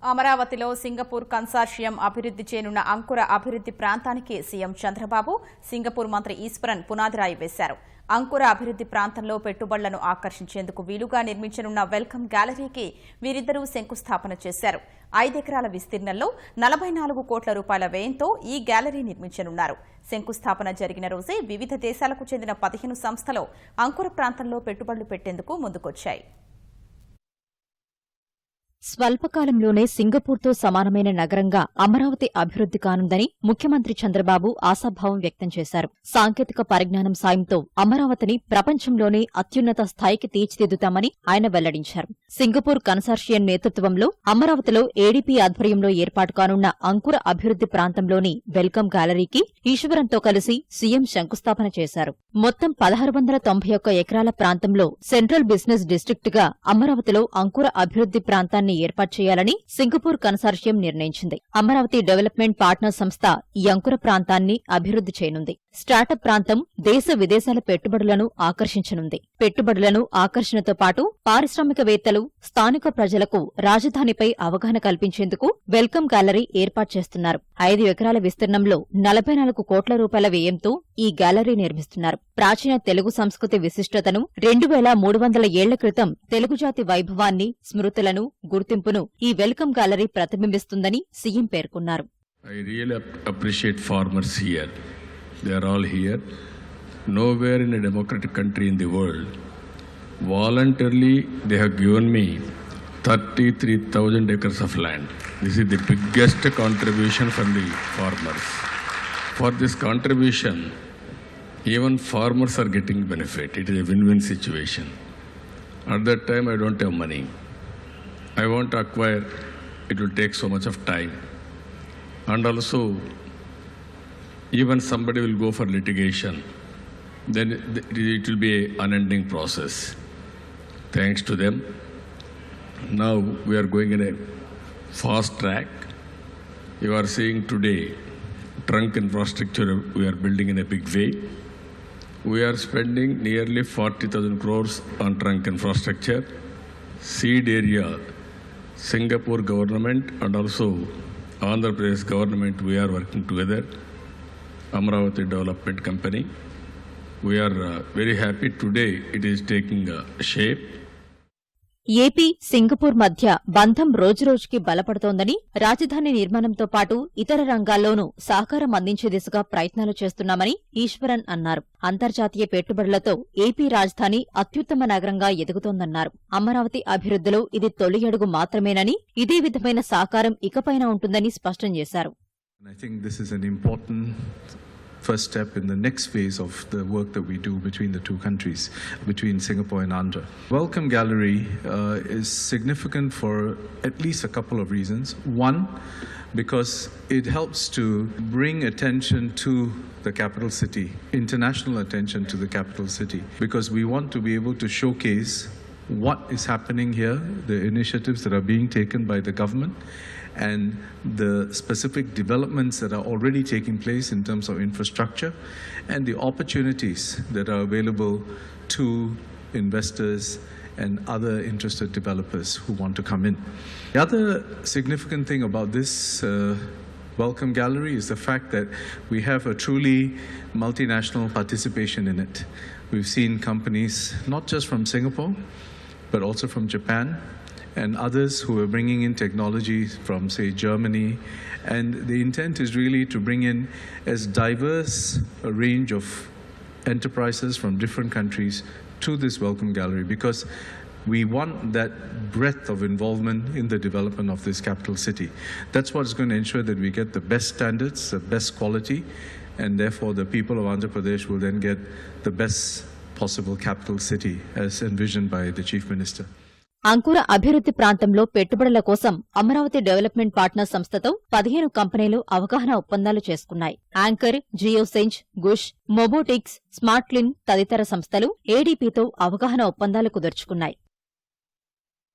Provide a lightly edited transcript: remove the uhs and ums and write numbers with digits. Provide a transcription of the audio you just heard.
అమరావతిలో Singapore consortium అభివృద్ధి చేయనున్న అంకుర అభివృద్ధి ప్రాంతానికి సీఎం చంద్రబాబు, సింగపూర్ మంత్రి ఈశ్వరన్ పునాదిరాయి వేశారు. అంకుర అభివృద్ధి ప్రాంతంలో పెట్టుబడులను ఆకర్షించేందుకు వీలుగా నిర్మించనున్న వెల్కమ్ గ్యాలరీకి వీరిద్దరూ శంకుస్థాపన చేశారు. 5 ఎకరాల విస్తీర్ణంలో 44 కోట్ల రూపాయల వ్యయంతో ఈ గ్యాలరీ నిర్మించనున్నారు. శంకుస్థాపన జరిగిన రోజే వివిధ దేశాలకు చెందిన 15 సంస్థలు అంకుర ప్రాంతంలో పెట్టుబడులు పెట్టేందుకు ముందుకొచ్చాయి. స్వల్పకాలంలోనే సింగపూర్తో సమానమైన నగరంగా అమరావతి అభివృద్ధి కానుందని ముఖ్యమంత్రి చంద్రబాబు ఆశాభావం వ్యక్తం చేశారు. సాంకేతిక పరిజ్ఞానం సాయంతో అమరావతిని ప్రపంచంలోనే అత్యున్నత స్థాయికి తీర్చిదిద్దుతామని ఆయన వెల్లడించారు. సింగపూర్ కన్సార్షియం నేతృత్వంలో అమరావతిలో ఏడీపీ ఆధ్వర్యంలో ఏర్పాటు కానున్న అంకుర అభివృద్ధి ప్రాంతంలోని వెల్కమ్ గ్యాలరీకి ఈశ్వరంతో కలిసి సీఎం శంకుస్థాపన చేశారు. మొత్తం 1691 ఎకరాల ప్రాంతంలో సెంట్రల్ బిజినెస్ డిస్ట్రిక్ట్గా అమరావతిలో అంకుర అభివృద్ధి ప్రాంతాన్ని ఏర్పాటు చేయాలని సింగపూర్ కన్సార్షియం నిర్ణయించింది. అమరావతి డెవలప్మెంట్ పార్ట్నర్ సంస్థ ఈ అంకుర ప్రాంతాన్ని అభివృద్ధి చేయనుంది. స్టార్టప్ ప్రాంతం దేశ విదేశాల పెట్టుబడులను ఆకర్షించనుంది. పెట్టుబడులను ఆకర్షణతో పాటు పారిశ్రామికవేత్తలు, స్థానిక ప్రజలకు రాజధానిపై అవగాహన కల్పించేందుకు వెల్కమ్ గ్యాలరీ ఏర్పాటు చేస్తున్నారు. 5 ఎకరాల విస్తీర్ణంలో 44 కోట్ల రూపాయల వ్యయంతో ఈ గ్యాలరీ నిర్మిస్తున్నారు. ప్రాచీన తెలుగు సంస్కృతి విశిష్టతను, 2300 ఏళ్ల క్రితం తెలుగు జాతి వైభవాన్ని, స్మృతులను, గుర్తింపును ఈ వెల్కమ్ గ్యాలరీ ప్రతిబింబిస్తుందని సీఎం పేర్కొన్నారు. I really appreciate farmers here. They are all here. Nowhere in a democratic country in the world, voluntarily they have given me 33,000 acres of land. This is the biggest contribution from the farmers. For this contribution, even farmers are getting benefit. It is a win-win situation. At that time, I don't have money. I want to acquire. It will take so much of time. And also, even somebody will go for litigation, then it will be an unending process. Thanks to them, now we are going in a fast track. You are seeing today, trunk infrastructure we are building in a big way. We are spending nearly 40,000 crores on trunk infrastructure. Seed area, Singapore government and also Andhra Pradesh government, we are working together. Amravati Development Company. We are very happy today it is taking shape. AP, Singapore మధ్య బంధం రోజురోజుకి బలపడుతోందని, రాజధాని నిర్మాణంతో పాటు ఇతర రంగాల్లోనూ సహకారం అందించే దిశగా ప్రయత్నాలు చేస్తున్నామని ఈశ్వరన్ అన్నారు. అంతర్జాతీయ పెట్టుబడులతో ఏపీ రాజధాని అత్యుత్తమ నగరంగా ఎదుగుతోందన్నారు. అమరావతి అభివృద్ధిలో ఇది తొలి అడుగు మాత్రమేనని, ఇదే విధమైన సహకారం ఇకపైన ఉంటుందని స్పష్టం చేశారు. I think this is an important first step in the next phase of the work that we do between the two countries, between Singapore and Andhra. Welcome Gallery is significant for at least a couple of reasons. One, because it helps to bring attention to the capital city, international attention to the capital city, because we want to be able to showcase what is happening here, the initiatives that are being taken by the government, and the specific developments that are already taking place in terms of infrastructure and the opportunities that are available to investors and other interested developers who want to come in. The other significant thing about this Welcome Gallery is the fact that we have a truly multinational participation in it. We've seen companies not just from Singapore but also from Japan and others who are bringing in technology from, say, Germany. And the intent is really to bring in as diverse a range of enterprises from different countries to this Welcome Gallery, because we want that breadth of involvement in the development of this capital city. That's what's going to ensure that we get the best standards, the best quality, and therefore the people of Andhra Pradesh will then get the best possible capital city as envisioned by the Chief Minister. అంకుర అభివృద్ధి ప్రాంతంలో పెట్టుబడుల కోసం Amaravati development partner సంస్థతో 15 కంపెనీలు అవగాహన ఒప్పందాలు చేసుకున్నాయి. యాంకర్, జియోసెంజ్, గుష్, మొబోటిక్స్, స్మార్ట్లిన్ తదితర సంస్థలు ఏడీపీతో అవగాహన ఒప్పందాలు కుదుర్చుకున్నాయి.